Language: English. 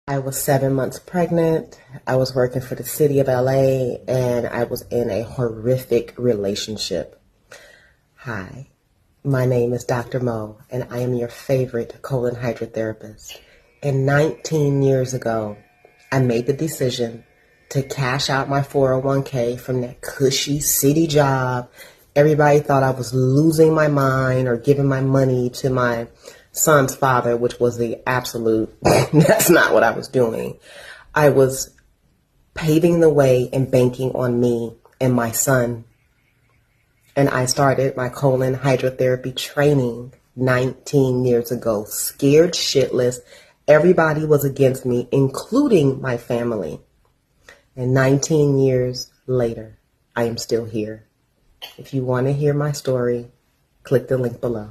I was 7 months pregnant. I was working for the city of LA and I was in a horrific relationship. Hi, my name is Dr. Mo and I am your favorite colon hydrotherapist. And 19 years ago, I made the decision to cash out my 401k from that cushy city job. Everybody thought I was losing my mind or giving my money to my son's father, which was the absolute, that's not what I was doing. I was paving the way and banking on me and my son. And I started my colon hydrotherapy training 19 years ago, scared shitless. Everybody was against me, including my family. And 19 years later, I am still here. If you want to hear my story, click the link below.